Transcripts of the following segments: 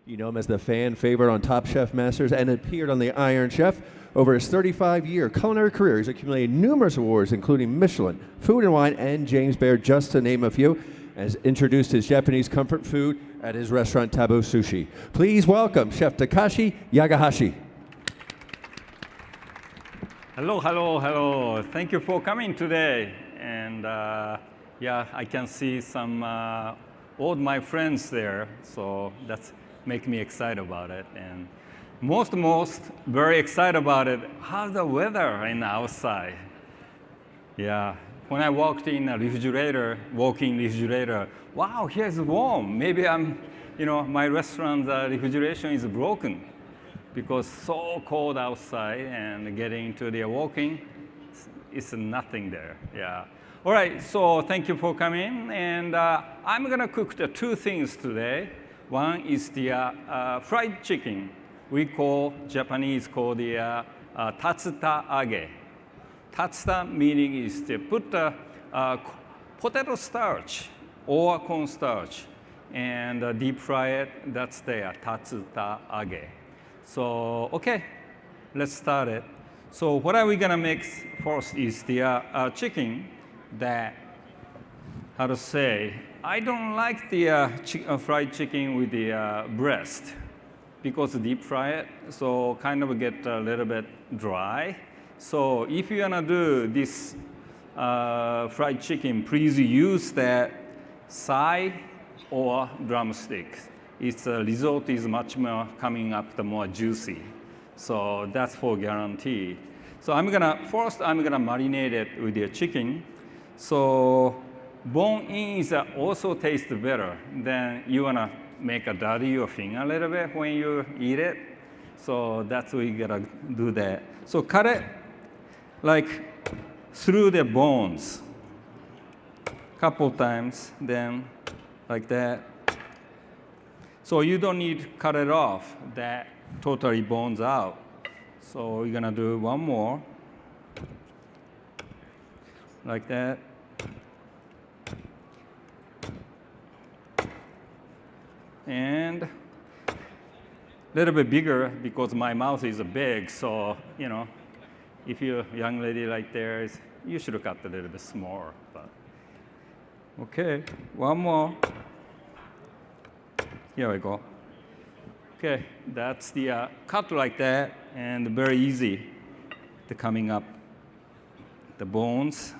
You know him as the fan favorite on Top Chef Masters and appeared on The Iron Chef. Over his 35-year culinary career, he's accumulated numerous awards, including Michelin, Food and Wine, and James Beard, just to name a few, has introduced his Japanese comfort food at his restaurant Taboo Sushi. Please welcome Chef Takashi Yagihashi. Hello, hello, hello. Thank you for coming today. And yeah, I can see some all my friends there, so that's make me excited about it. And most very excited about it. How's the weather in outside? Yeah, when I walked in a refrigerator, walk-in refrigerator, wow, here's warm. Maybe my restaurant's refrigeration is broken because so cold outside and getting into the walk-in, it's nothing there. Yeah. All right, so thank you for coming. And I'm gonna cook the two things today. One is the fried chicken. Japanese call the tatsuta age. Tatsuta meaning is to put potato starch or corn starch and deep fry it. That's the tatsuta age. So, okay, let's start it. So what are we gonna mix first is the chicken that, how to say, I don't like the fried chicken with the breast because deep fry it, so kind of get a little bit dry. So if you're gonna do this fried chicken, please use that thigh or drumsticks. Its result is much more coming up the more juicy. So that's for guarantee. So first I'm gonna marinate it with the chicken. So bone-in also tastes better. Then you wanna make a dirty your finger a little bit when you eat it. So that's what you gotta do that. So cut it like through the bones, couple times, then like that. So you don't need to cut it off, that totally bones out. So we're gonna do one more, like that. And a little bit bigger because my mouth is big, so, if you're a young lady like there, you should cut a little bit smaller. But. Okay, one more. Here we go. Okay, that's the cut like that, and very easy to coming up the bones.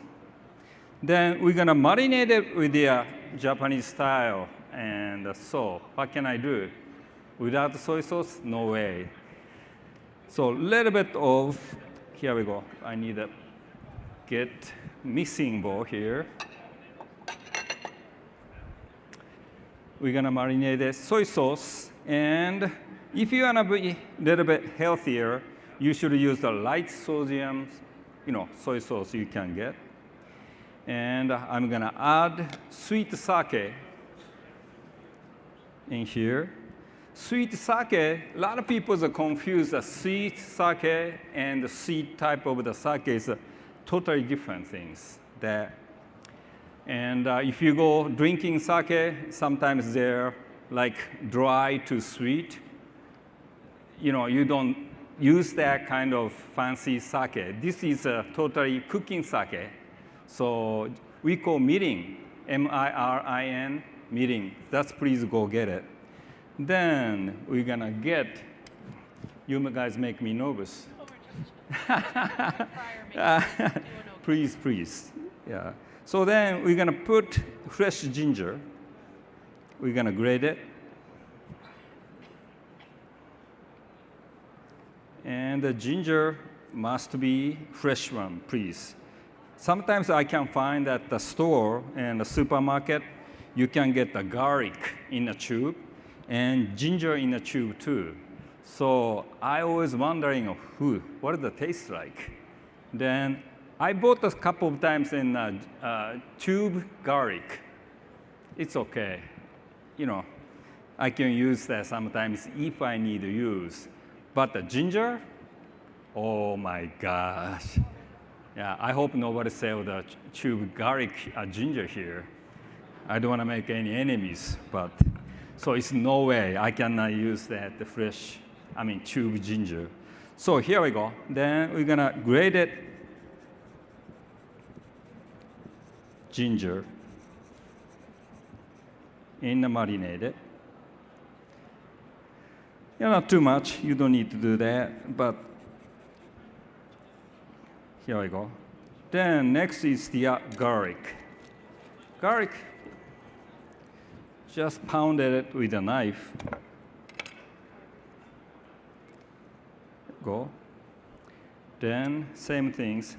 Then we're gonna marinate it with the Japanese style. And so, what can I do? Without soy sauce, no way. So, a little bit of, here we go. I need to get mixing bowl here. We're gonna marinate the soy sauce. And if you wanna be a little bit healthier, you should use the light sodium, soy sauce you can get. And I'm gonna add sweet sake in here. Sweet sake, a lot of people confuse the sweet sake and the sweet type of the sake is totally different things. And if you go drinking sake, sometimes they're like dry to sweet. You don't use that kind of fancy sake. This is a totally cooking sake. So we call mirin, M-I-R-I-N, mirin. That's please go get it. Then we're gonna get, you guys make me nervous. Please. Yeah. So then we're gonna put fresh ginger. We're gonna grate it. And the ginger must be fresh one, please. Sometimes I can find at the store and the supermarket, you can get the garlic in a tube and ginger in a tube too. So I always wondering, what does the taste like? Then I bought a couple of times in tube garlic. It's okay. I can use that sometimes if I need to use. But the ginger, oh my gosh. Yeah, I hope nobody sells the tube garlic ginger here. I don't want to make any enemies, but So it's no way I cannot use that the fresh, tube ginger. So here we go. Then we're gonna grate it ginger in the marinated. Not too much. You don't need to do that, but here we go. Then next is the garlic. Garlic, just pounded it with a knife. Go. Then same things,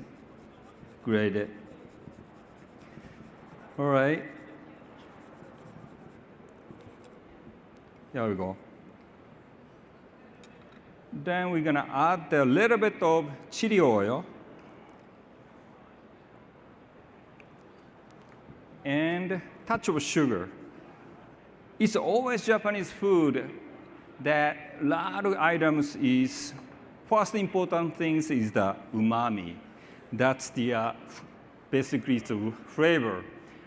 grate it. All right. Here we go. Then we're gonna add a little bit of chili oil and touch of sugar. It's always Japanese food that a lot of items is, first important things is the umami. That's the basically the flavor.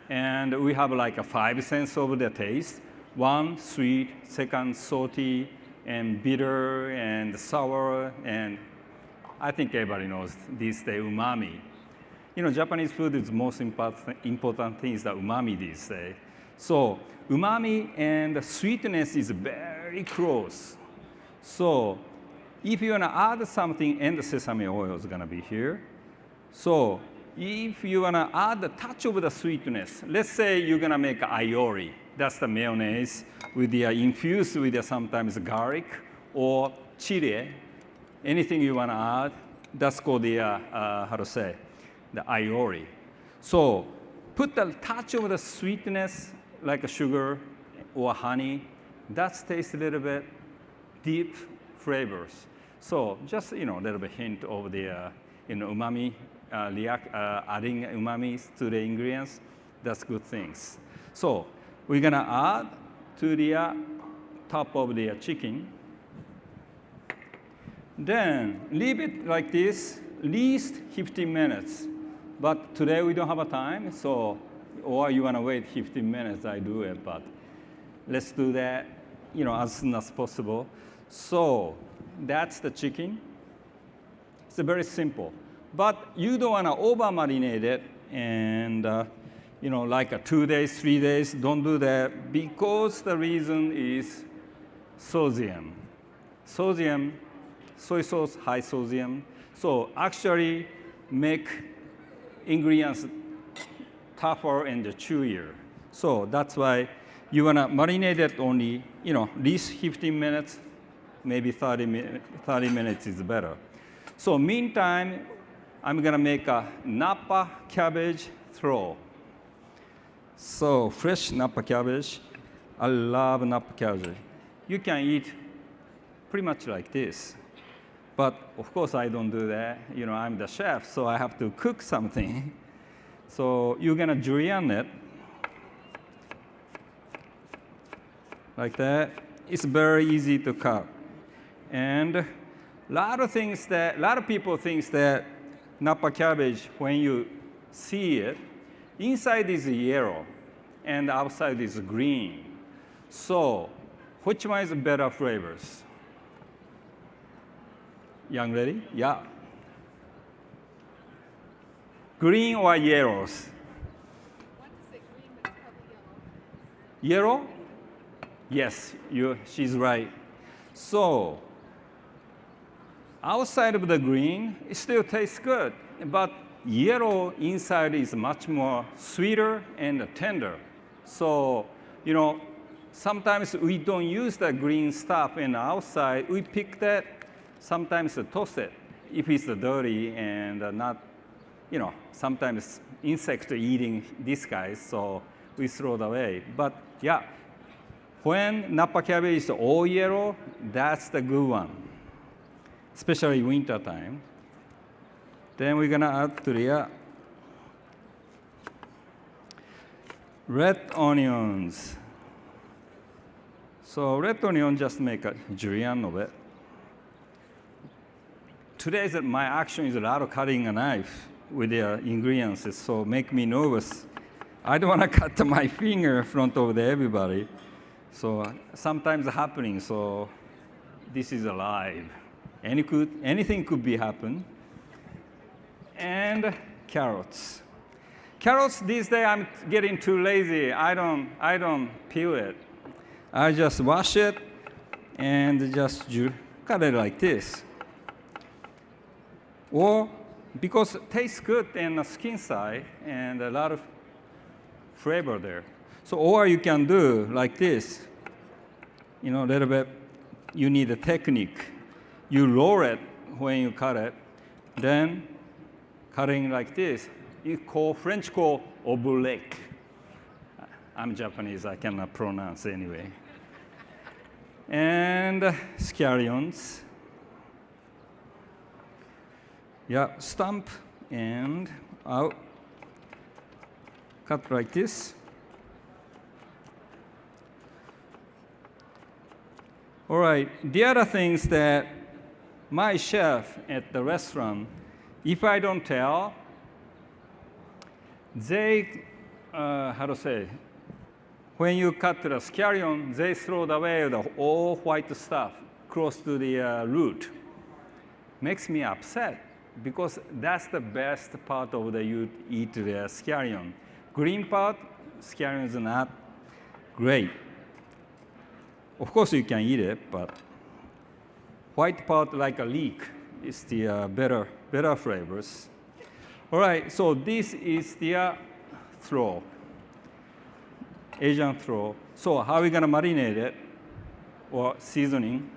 And we have like a 5 sense of the taste. One, sweet, second, salty, and bitter, and sour, and I think everybody knows this, the umami. Japanese food is most important thing is the umami these days. So umami and sweetness is very close. So if you want to add something, and the sesame oil is going to be here. So if you want to add a touch of the sweetness, let's say you're going to make aioli. That's the mayonnaise with the infused with the sometimes garlic or chili. Anything you want to add, that's called the the aioli. So put a touch of the sweetness like a sugar or honey. That tastes a little bit deep flavors. So just a little bit hint of the umami, adding umami to the ingredients. That's good things. So we're gonna add to the top of the chicken. Then leave it like this, at least 15 minutes. But today we don't have a time, so, or you wanna wait 15 minutes, I do it, but let's do that, as soon as possible. So that's the chicken. It's very simple. But you don't wanna over marinate it and like 2 days, 3 days, don't do that because the reason is sodium. Sodium, soy sauce, high sodium. So actually make ingredients tougher and chewier. So that's why you wanna marinate it only, at least 15 minutes, maybe 30 minutes is better. So meantime, I'm gonna make a Napa cabbage throw. So fresh Napa cabbage, I love Napa cabbage. You can eat pretty much like this. But of course I don't do that. I'm the chef, so I have to cook something. So you're gonna julienne it like that. It's very easy to cut. And a lot of people think that Napa cabbage, when you see it, inside is yellow and outside is green. So which one is better flavors? Young lady? Yeah. Green or yellows? I want to say green, but it's probably yellow. Yellow? Yes, she's right. So outside of the green, it still tastes good, but yellow inside is much more sweeter and tender. So, sometimes we don't use the green stuff in the outside. We pick that, sometimes toast it if it's dirty and not, sometimes insects are eating these guys, so we throw it away. But yeah, when Napa cabbage is all yellow, that's the good one, especially winter time. Then we're gonna add to the red onions. So red onion, just make a julienne of it. Today's my action is a lot of cutting a knife with the ingredients, so make me nervous. I don't want to cut my finger in front of everybody. So sometimes happening. So this is alive. Anything could be happen. And carrots. Carrots these days I'm getting too lazy. I don't peel it. I just wash it and just cut it like this. Or because it tastes good in the skin side and a lot of flavor there. So or you can do like this. A little bit. You need a technique. You roll it when you cut it, then cutting like this. French call oblique. I'm Japanese, I cannot pronounce anyway. And scallions. Yeah, stump and out. Cut like this. All right, the other things that my chef at the restaurant, if I don't tell, they, when you cut the scallion, they throw away the all white stuff close to the root. Makes me upset because that's the best part of you eat the scallion. Green part, scallion is not great. Of course you can eat it, but white part like a leek is the better flavors. All right, so this is the throw, Asian throw. So how are we gonna marinate it or seasoning?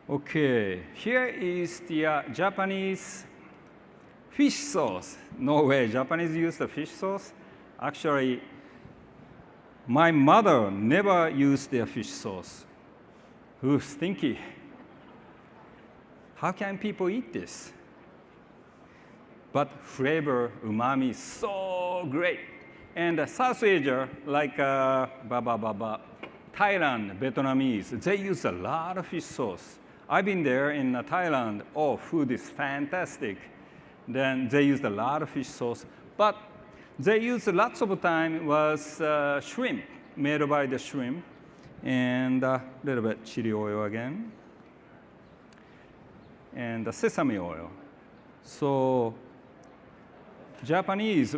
Okay, here is the Japanese fish sauce. No way, Japanese use the fish sauce. Actually, my mother never used their fish sauce. Ooh, stinky. How can people eat this? But flavor, umami, so great. And South Asia, like Thailand, Vietnamese, they use a lot of fish sauce. I've been there in Thailand. Oh, food is fantastic. Then they used a lot of fish sauce. But they used lots of time was shrimp, made by the shrimp. And a little bit chili oil again. And the sesame oil. So Japanese,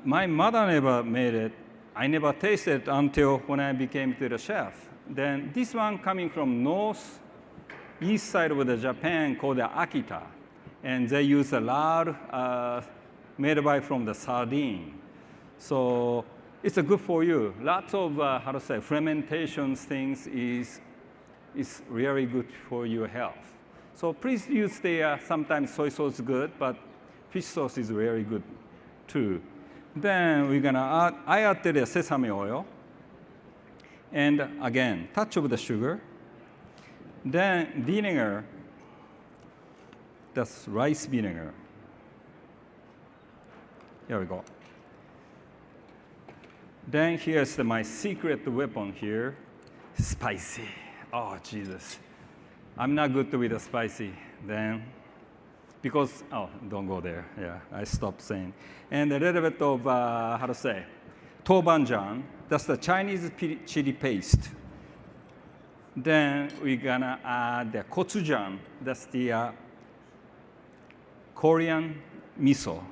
my mother never made it. I never tasted it until when I became the chef. Then this one coming from east side of the Japan called the Akita. And they use a lot made by from the sardine. So it's a good for you. Lots of, fermentations things is really good for your health. So please use sometimes soy sauce is good, but fish sauce is very good too. Then we're gonna I added the sesame oil. And again, touch of the sugar. Then vinegar, that's rice vinegar. Here we go. Then here's my secret weapon here, spicy. Oh, Jesus. I'm not good with the spicy then, because, don't go there. Yeah, I stopped saying. And a little bit of, tobanjang, that's the Chinese chili paste. Then we're gonna add the gochujang, that's the Korean miso.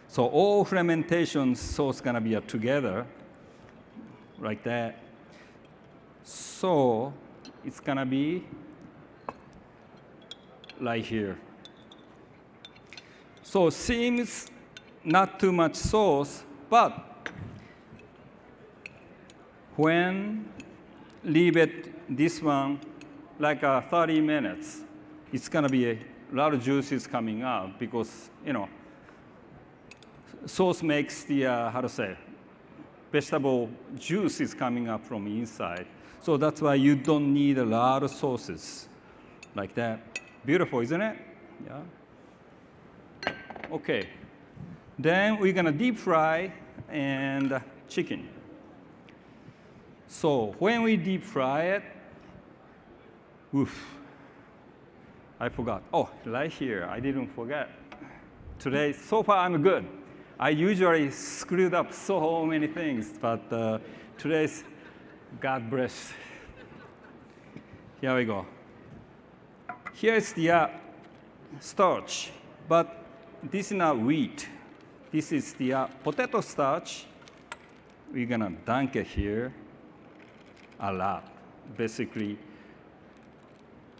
So all fermentation sauce gonna be together, like that. So it's gonna be like here. So seems not too much sauce, but when leave it this one like 30 minutes, it's gonna be a lot of juices coming out because sauce makes the vegetable juice is coming up from inside. So that's why you don't need a lot of sauces like that. Beautiful, isn't it? Yeah. Okay. Then we're gonna deep fry and chicken. So when we deep fry it, I forgot. Oh, right here, I didn't forget. Today, so far I'm good. I usually screwed up so many things, but today's, God bless. Here we go. Here is the starch, but this is not wheat. This is the potato starch. We're gonna dunk it here a lot, basically.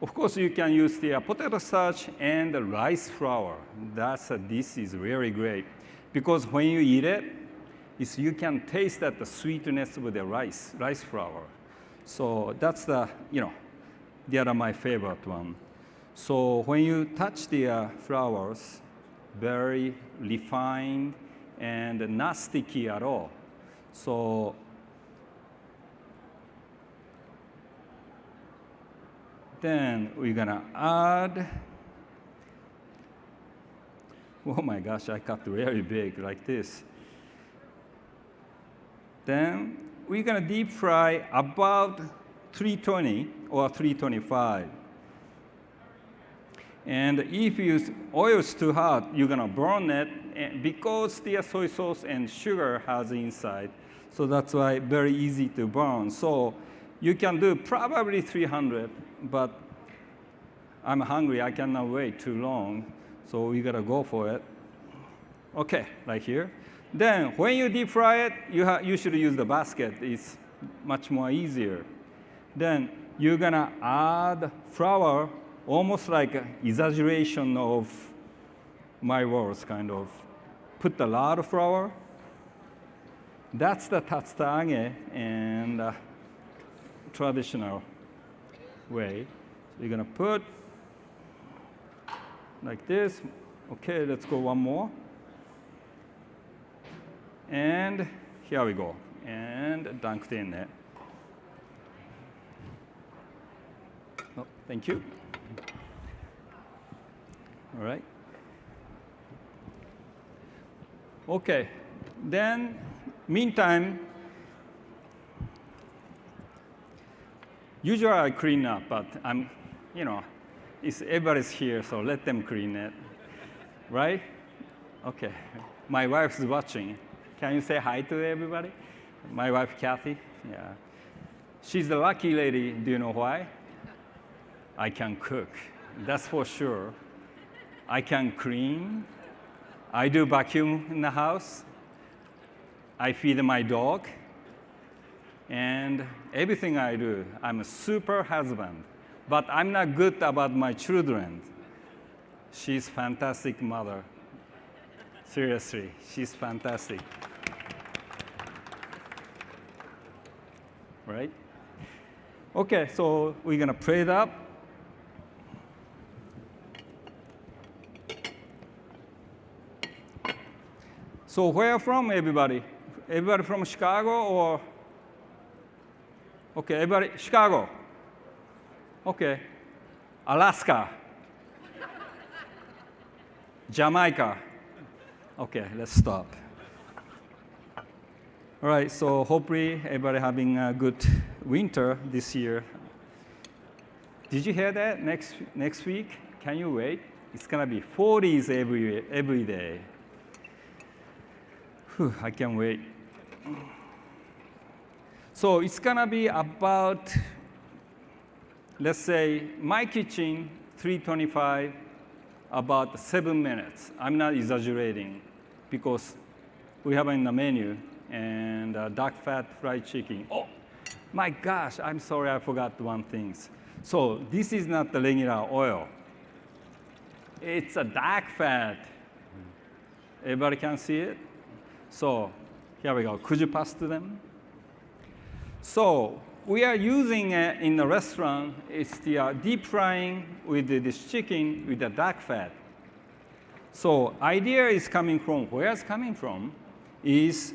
Of course, you can use the potato starch and the rice flour. This is very great because when you eat it, you can taste that the sweetness with the rice flour. So that's the other my favorite one. So when you touch the flours, very refined and not sticky at all. So then we're gonna add, oh my gosh, I cut really big like this. Then we're gonna deep fry about 320 or 325. And if oil is too hot, you're gonna burn it because the soy sauce and sugar has inside. So that's why very easy to burn. So you can do probably 300, but I'm hungry, I cannot wait too long. So we gotta go for it. Okay, right here. Then when you deep fry it, you should use the basket. It's much more easier. Then you're gonna add flour, almost like an exaggeration of my words, kind of. Put a lot of flour. That's the tatsutage and traditional way. So you're gonna put like this. Okay, let's go one more. And here we go. And dunked in there. Oh, thank you. All right. Okay. Then, meantime, usually I clean up, but everybody's here, so let them clean it. Right? Okay. My wife's watching. Can you say hi to everybody? My wife, Kathy. Yeah. She's the lucky lady. Do you know why? I can cook. That's for sure. I can clean. I do vacuum in the house. I feed my dog. And everything I do, I'm a super husband. But I'm not good about my children. She's a fantastic mother. Seriously, she's fantastic. Right? Okay, so we're gonna plate up. So where from, everybody? Everybody from Chicago or? Okay, everybody, Chicago. Okay, Alaska. Jamaica. Okay, let's stop. All right, so hopefully everybody having a good winter this year. Did you hear that? Next week, can you wait? It's gonna be 40s every day. Whew, I can't wait. So it's gonna be about, let's say, my kitchen, 325, about 7 minutes. I'm not exaggerating because we have in the menu and dark fat fried chicken. Oh, my gosh, I'm sorry, I forgot one thing. So this is not the regular oil. It's a dark fat. Everybody can see it? So here we go. Could you pass to them? So we are using in the restaurant, it's the deep frying with this chicken with the dark fat. So idea is coming from, where it's coming from is,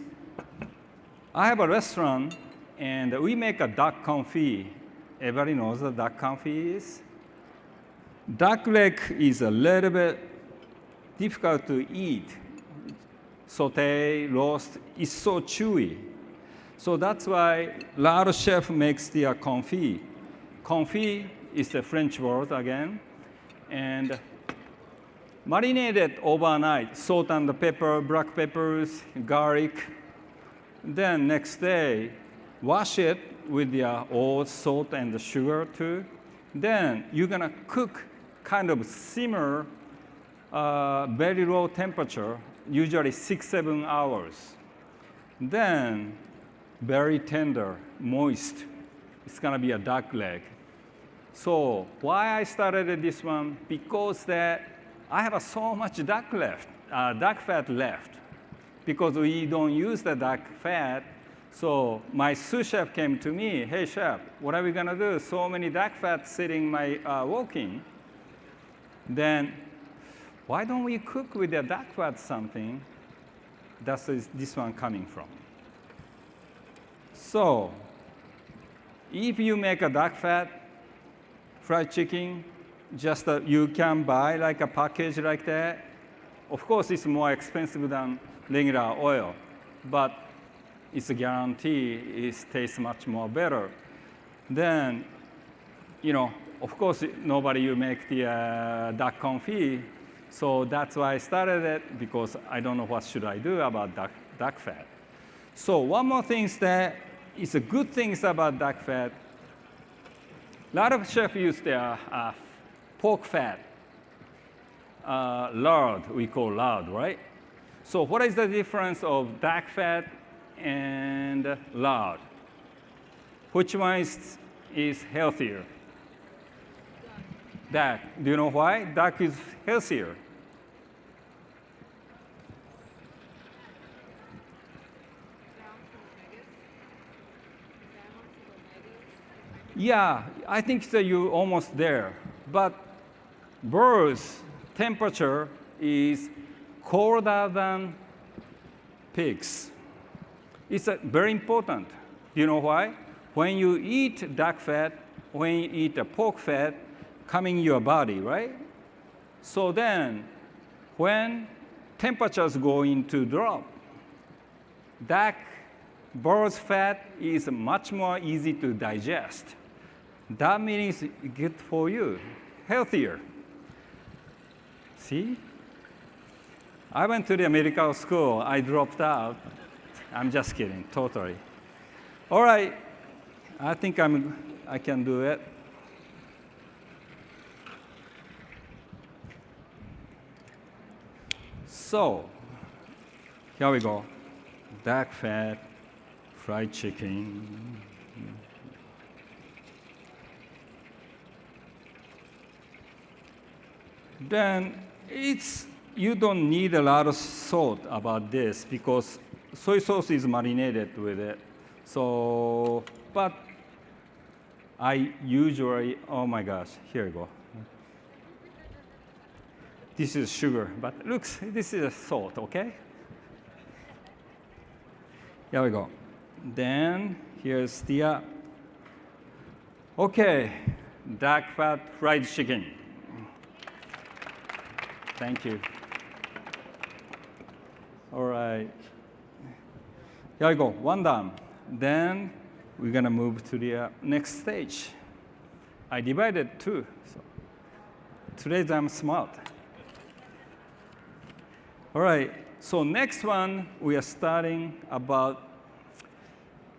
I have a restaurant and we make a duck confit. Everybody knows what duck confit is? Duck leg is a little bit difficult to eat. Saute, roast, it's so chewy. So that's why a lot of chefs makes the confit. Confit is the French word again. And marinate it overnight, salt and pepper, black peppers, garlic. Then next day, wash it with the old salt and the sugar too. Then you're gonna cook, kind of simmer, very low temperature, usually 6-7 hours. Then very tender, moist. It's gonna be a duck leg. So why I started this one? Because that I have so much duck fat left. Because we don't use the duck fat, so my sous chef came to me, hey chef, what are we gonna do? So many duck fat sitting my walking. Then why don't we cook with the duck fat something? That's this one coming from. So if you make a duck fat fried chicken, just you can buy like a package like that. Of course, it's more expensive than regular oil, but it's a guarantee it tastes much more better. Then, of course, nobody will make the duck confit, so that's why I started it, because I don't know what should I do about duck fat. So one more thing is that it's a good thing about duck fat. A lot of chefs use their pork fat, lard, we call lard, right? So what is the difference of duck fat and lard? Which one is healthier? Duck. Do you know why? Duck is healthier. Yeah, I think that you're almost there. But birds' temperature is colder than pigs. It's very important. Do you know why? When you eat duck fat, when you eat a pork fat, coming in your body, right? So then, when temperatures going to drop, bird's fat is much more easy to digest. That means it's good for you, healthier. See? I went to the medical school. I dropped out. I'm just kidding, totally. All right, I think I can do it. So, here we go. Duck fat, fried chicken. Then you don't need a lot of salt about this because soy sauce is marinated with it. So, but I usually, oh my gosh, here we go. This is sugar, but looks, this is salt, okay? Here we go. Then here's the, okay, duck fat fried chicken. Thank you. All right. Here we go, one done. Then we're gonna move to the next stage. I divided two, so today I'm smart. All right, so next one, we are starting about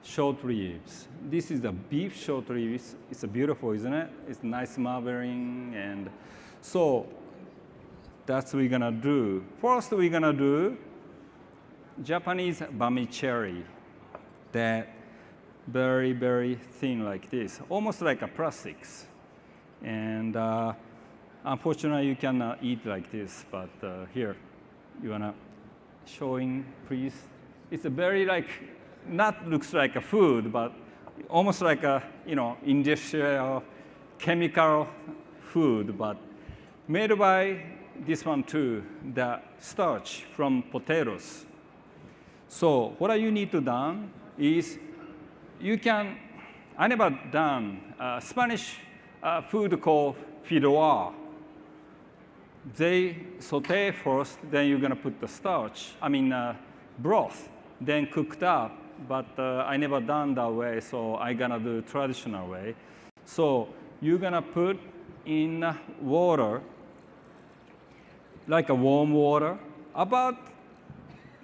short ribs. This is the beef short ribs. It's beautiful, isn't it? It's nice marbling, and so that's what we're gonna do. First, we're gonna do Japanese bamicherry, that very, very thin like this, almost like a plastics. And unfortunately, you cannot eat like this, but here, you wanna showing, please? It's a very like, not looks like a food, but almost like a, industrial chemical food, but made by this one too, the starch from potatoes. So what you need to do is I never done Spanish food called fideuá. They saute first, then you're gonna put the starch, broth, then cooked up, but I never done that way, so I gonna do traditional way. So you're gonna put in water like a warm water. About,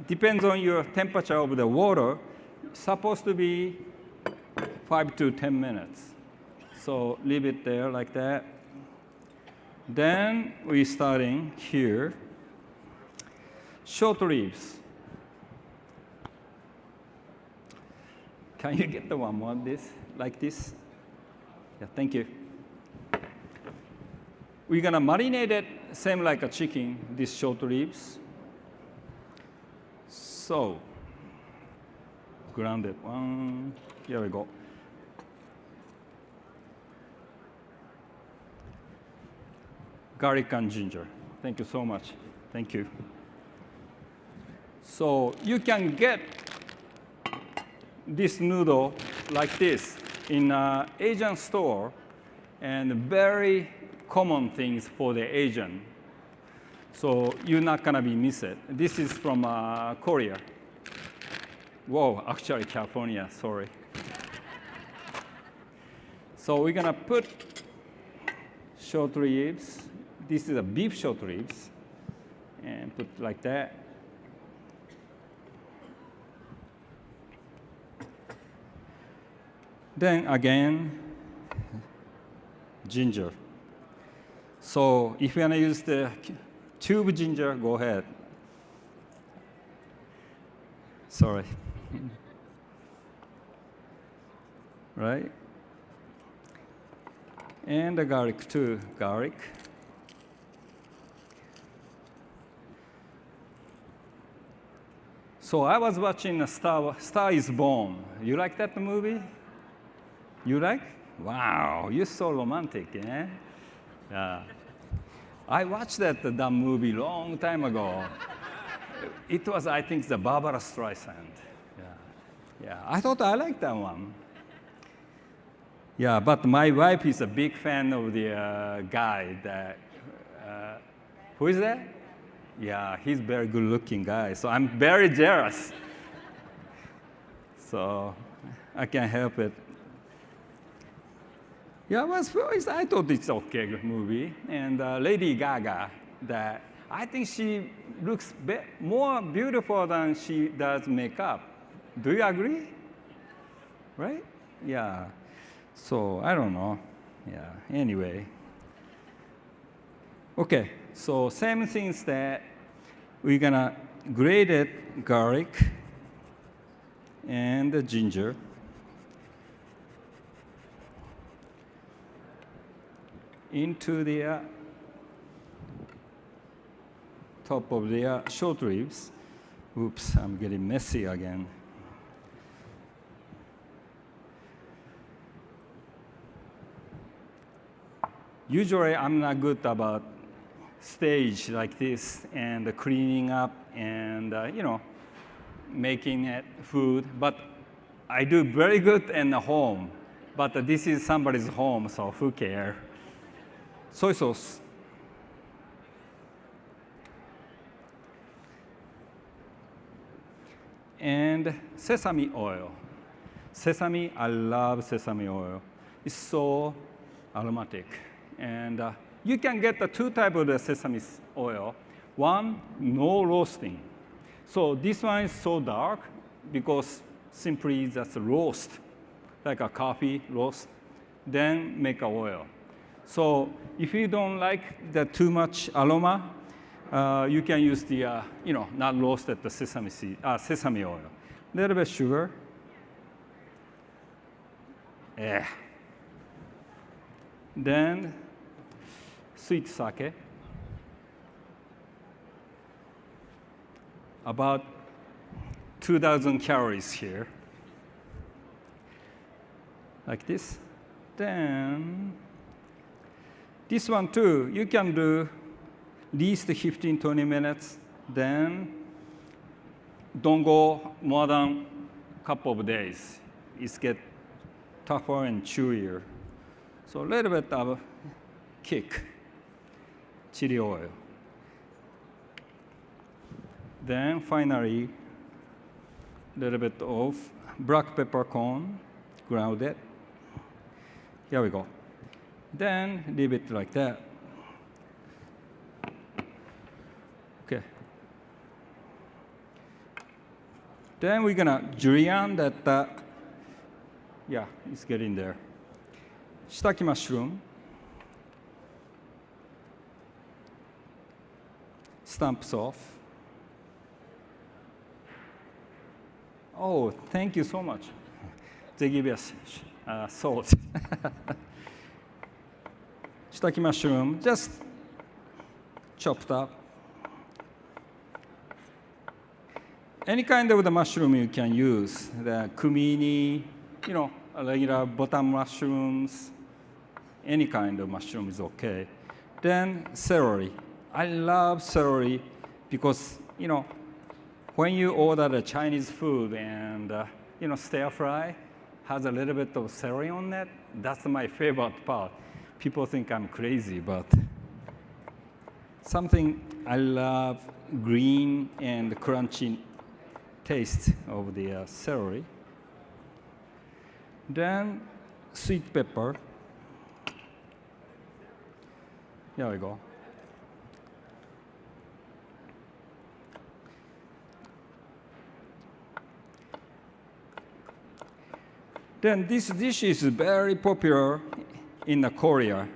depends on your temperature of the water, supposed to be 5 to 10 minutes. So leave it there like that. Then we're starting here. Short ribs. Can you get the one more this, like this? Yeah, thank you. We're gonna marinate it same like a chicken, these short ribs. So, grounded one, here we go. Garlic and ginger. Thank you so much. Thank you. So you can get this noodle like this in an Asian store, and very common things for the Asian. So you're not gonna be miss it. This is from Korea. Whoa, actually California, sorry. So we're gonna put short ribs. This is a beef short ribs, and put like that. Then again, ginger. So if you want to use the tube ginger, go ahead. Sorry. Right? And the garlic too, garlic. So I was watching Star is Born. You like that movie? You like? Wow, you're so romantic, eh? Yeah. I watched that movie long time ago. It was, I think, the Barbara Streisand. Yeah. Yeah, I thought I liked that one. Yeah, but my wife is a big fan of the guy that, who is that? Yeah, he's very good looking guy, so I'm very jealous. So I can't help it. Yeah, I thought it's okay movie. And Lady Gaga, that I think she looks more beautiful than she does makeup. Do you agree? Right? Yeah. So I don't know. Yeah. Anyway. Okay. So same things that we're gonna grated garlic and the ginger. Into the top of the short ribs. Oops, I'm getting messy again. Usually, I'm not good about stage like this and cleaning up and making it food. But I do very good in the home. But this is somebody's home, so who cares? Soy sauce. And sesame oil. Sesame, I love sesame oil. It's so aromatic. And you can get the two types of the sesame oil. One, no roasting. So this one is so dark because simply just roast, like a coffee roast, then make a oil. So if you don't like the too much aroma, you can use the, not roasted the sesame oil. A little bit sugar. Yeah. Then sweet sake. About 2,000 calories here. Like this. Then this one too, you can do at least 15, 20 minutes. Then don't go more than a couple of days. It gets tougher and chewier. So a little bit of a kick, chili oil. Then finally, a little bit of black peppercorn, grounded. Here we go. Then leave it like that. Then we're gonna julienne that, yeah, it's getting there. Shiitake mushroom. Stamps off. Oh, thank you so much. They give us salt. Shiitake mushroom, just chopped up. Any kind of the mushroom you can use, the kumini, regular button mushrooms, any kind of mushroom is okay. Then celery. I love celery because, when you order the Chinese food and, stir fry has a little bit of celery on it, that's my favorite part. People think I'm crazy, but something I love, green and crunchy taste of the celery. Then sweet pepper. Here we go. Then this dish is very popular in Korea.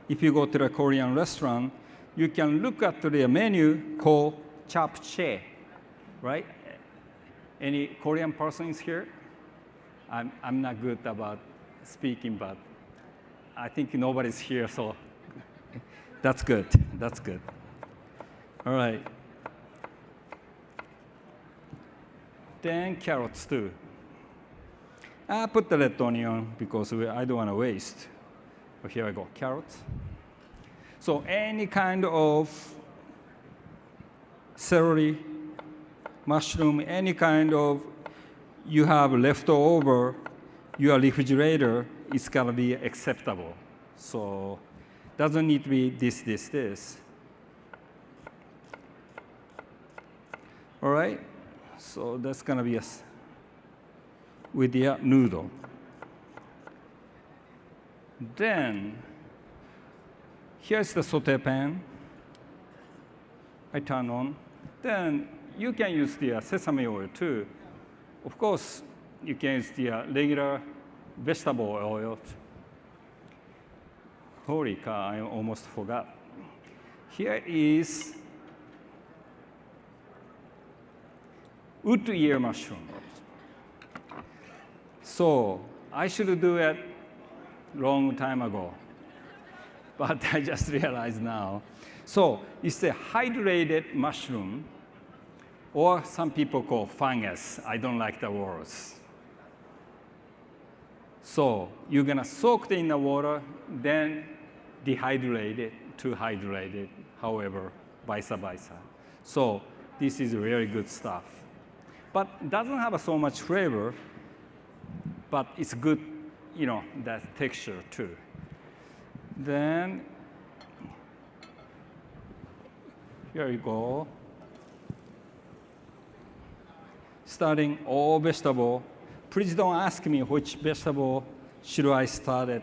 If you go to a Korean restaurant, you can look at the menu called japchae, right? Any Korean persons here? I'm not good about speaking, but I think nobody's here, so that's good. That's good. All right. Then carrots too. I put the red onion because I don't want to waste. But here I go, carrots. So any kind of celery, mushroom, any kind of you have leftover, your refrigerator is gonna be acceptable. So doesn't need to be this. All right, so that's gonna be with the noodle. Then here's the saute pan. I turn on. Then you can use the sesame oil too. Of course, you can use the regular vegetable oil. Holy cow, I almost forgot. Here is wood ear mushroom. So I should do it long time ago, but I just realized now. So it's a hydrated mushroom, or some people call fungus. I don't like the words. So you're gonna soak it in the water, then dehydrate it to hydrate it, however, vice versa. So this is really good stuff. But it doesn't have so much flavor, but it's good, that texture too. Then here you go. Starting all vegetable. Please don't ask me which vegetable should I start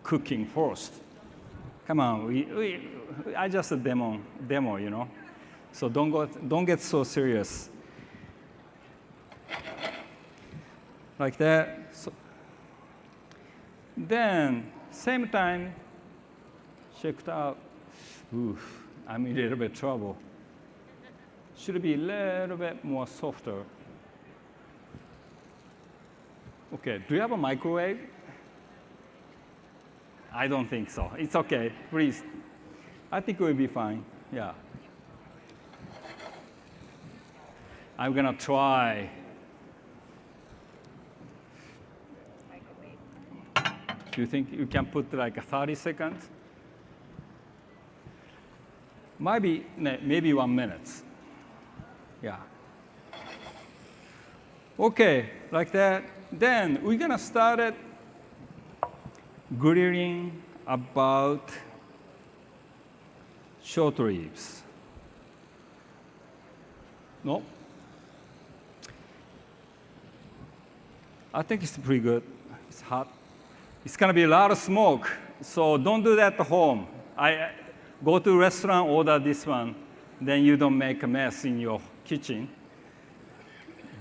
cooking first. Come on, I just demo, So don't get so serious. Like that. So then, same time, check it out. Oof, I'm in a little bit trouble. Should be a little bit more softer. Okay, do you have a microwave? I don't think so. It's okay, please. I think we'll be fine, yeah. I'm gonna try. Do you think you can put like 30 seconds? Maybe 1 minute. Yeah. Okay, like that. Then we're gonna start it grilling about short ribs. No? I think it's pretty good. It's hot. It's gonna be a lot of smoke, so don't do that at home. I go to a restaurant, order this one, then you don't make a mess in your kitchen.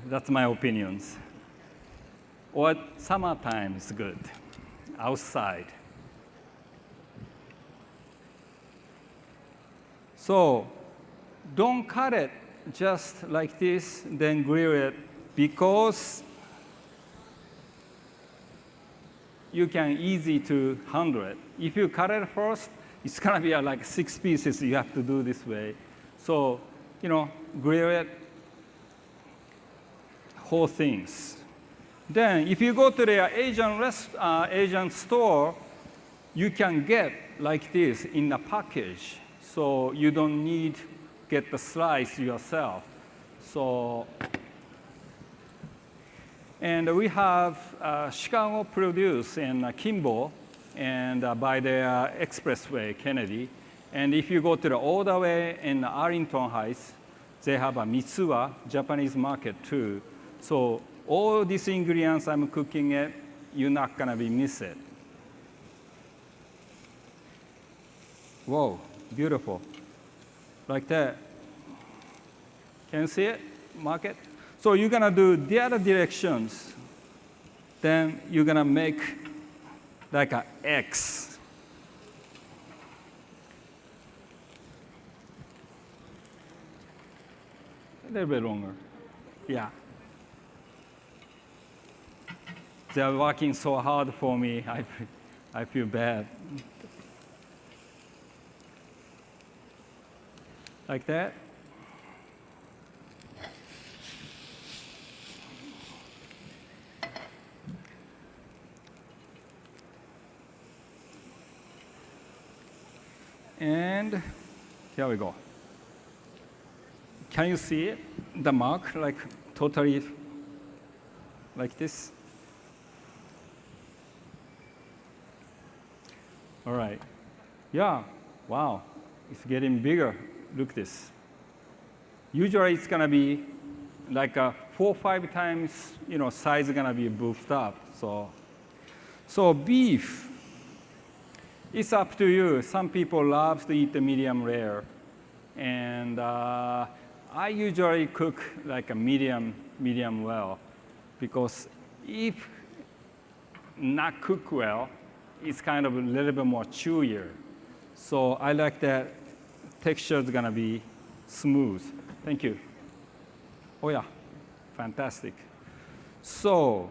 That's my opinions. Or summertime is good, outside. So don't cut it just like this, then grill it, because you can easy to handle it. If you cut it first, it's gonna be like 6 pieces you have to do this way. So, grill it, whole things. Then if you go to the Asian store, you can get like this in a package. So you don't need get the slice yourself. So, and we have Chicago produce in Kimball and by the expressway, Kennedy. And if you go to the all the way in Arlington Heights, they have a Mitsuwa Japanese market too. So all these ingredients I'm cooking it, you're not gonna be miss it. Whoa, beautiful. Like that. Can you see it? Market? So you're gonna do the other directions. Then you're gonna make like an X. A little bit longer. Yeah. They're working so hard for me. I feel bad. Like that. And here we go. Can you see it? The mark, like totally like this? All right. Yeah. Wow. It's getting bigger. Look this. Usually it's gonna be like 4 or 5 times, size is gonna be boofed up. So beef, it's up to you. Some people love to eat the medium rare, and I usually cook like a medium well, because if not cook well, it's kind of a little bit more chewier. So I like that texture is gonna be smooth. Thank you. Oh yeah, fantastic. So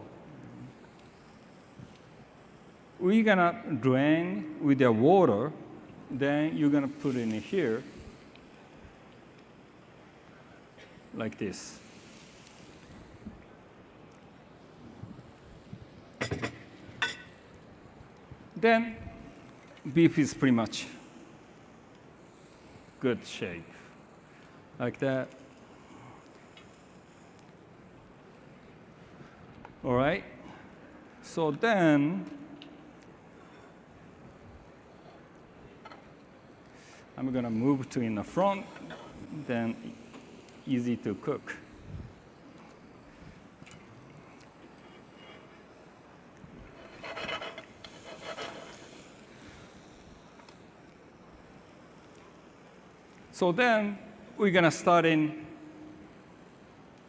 we're gonna drain with the water, then you're gonna put it in here, like this. Then beef is pretty much good shape, like that. All right, so then I'm gonna move to in the front, then easy to cook. So then we're gonna start in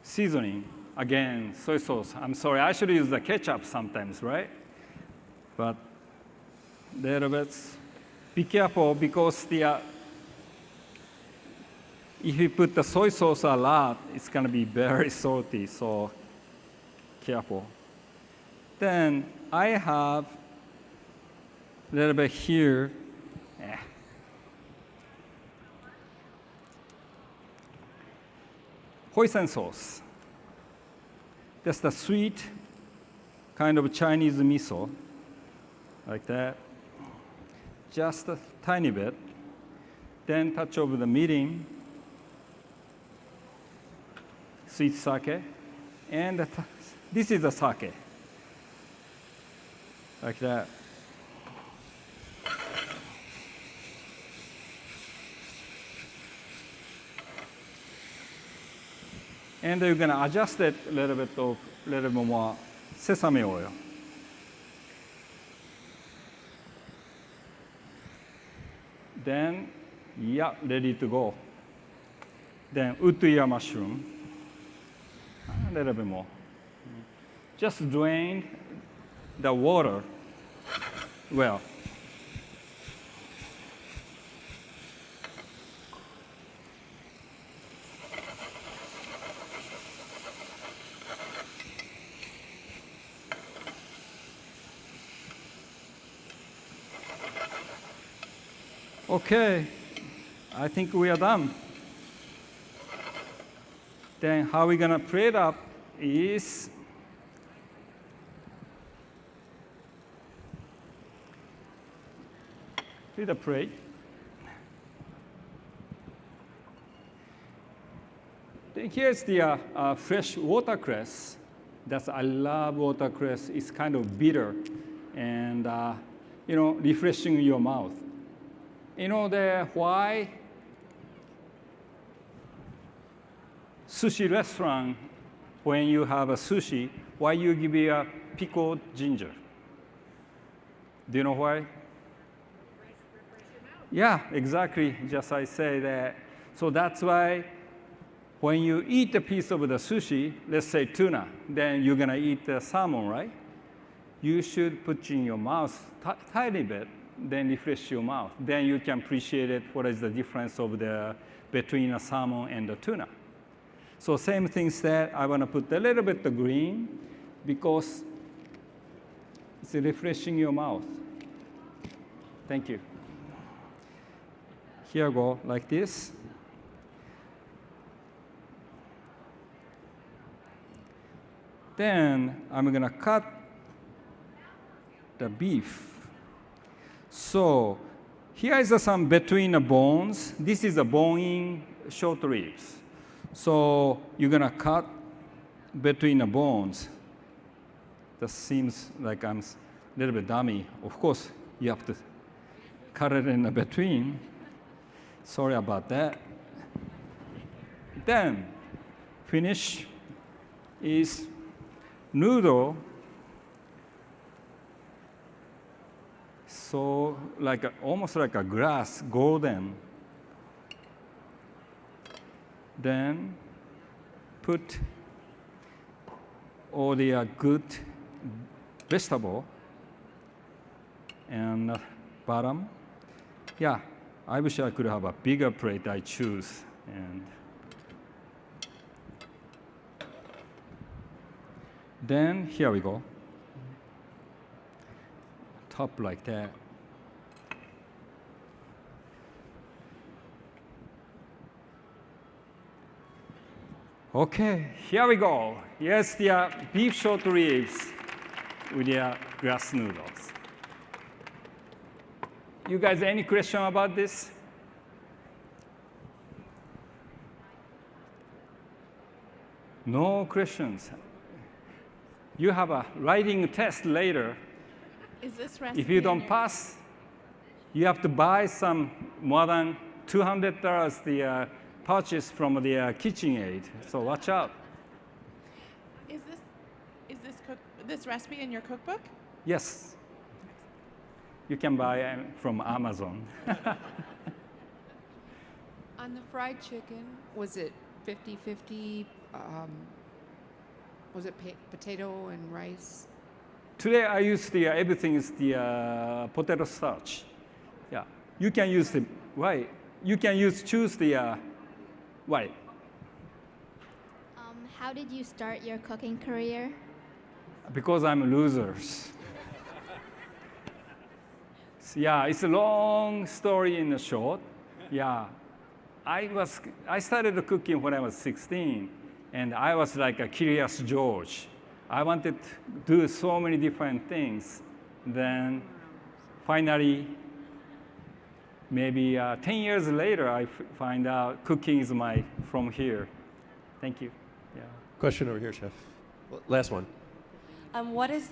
seasoning. Again, soy sauce. I'm sorry, I should use the ketchup sometimes, right? But little bit. Be careful, because if you put the soy sauce a lot, it's gonna be very salty, so careful. Then I have a little bit here. Hoisin sauce. That's the sweet kind of Chinese miso, like that. Just a tiny bit. Then touch over the mirin, sweet sake, and this is the sake, like that. And you're gonna adjust it a little bit more sesame oil. Then, yeah, ready to go. Then wood ear mushroom. A little bit more. Just drain the water well. Okay, I think we are done. Then how we're gonna plate up is with a plate. Then here's the fresh watercress. I love watercress. It's kind of bitter and refreshing in your mouth. You know why sushi restaurant, when you have a sushi, why you give you a pickled ginger? Do you know why? Yeah, exactly. Just I say that. So that's why when you eat a piece of the sushi, let's say tuna, then you're gonna eat the salmon, right? You should put in your mouth tiny bit, then refresh your mouth. Then you can appreciate it, what is the difference between a salmon and the tuna. So same things that I want to put a little bit of green because it's refreshing your mouth. Thank you. Here I go, like this. Then I'm going to cut the beef. So here is some between the bones. This is a bone-in short ribs. So you're going to cut between the bones. That seems like I'm a little bit dummy. Of course, you have to cut it in the between. Sorry about that. Then finish is noodle. So almost like a grass, golden. Then put all the good vegetable and bottom. Yeah, I wish I could have a bigger plate I choose. And then here we go. Top like that. Okay, here we go. Here's the beef short ribs with the grass noodles. You guys, any question about this? No questions. You have a writing test later. Is this recipe? If you don't pass, you have to buy some more than $200 the purchase from the KitchenAid. So watch out. Is this recipe in your cookbook? Yes. You can buy from Amazon. On the fried chicken, was it 50-50? Was it potato and rice? Today I use everything is the potato starch. Yeah, you can use the white. You can choose the white. How did you start your cooking career? Because I'm losers. Yeah, it's a long story in the short. Yeah, I started cooking when I was 16, and I was like a curious George. I wanted to do so many different things. Then finally, maybe 10 years later, I find out cooking is from here. Thank you. Yeah. Question over here, Chef. Last one. What is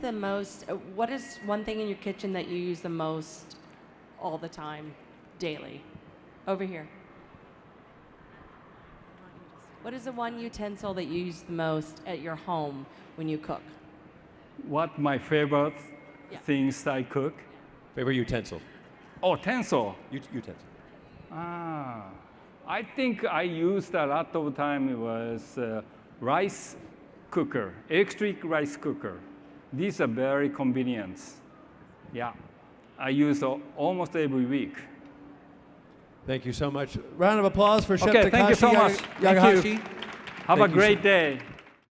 one thing in your kitchen that you use the most all the time, daily? Over here. What is the one utensil that you use the most at your home when you cook? What my favorite things I cook? Favorite utensil? Oh, utensil. Utensil. I think I used a lot of time. It was rice cooker, electric rice cooker. These are very convenient. Yeah, I use almost every week. Thank you so much. Round of applause for Chef Okay, Takashi thank you so much. Yagihashi. Thank you. Have a Thank you, great sir. day.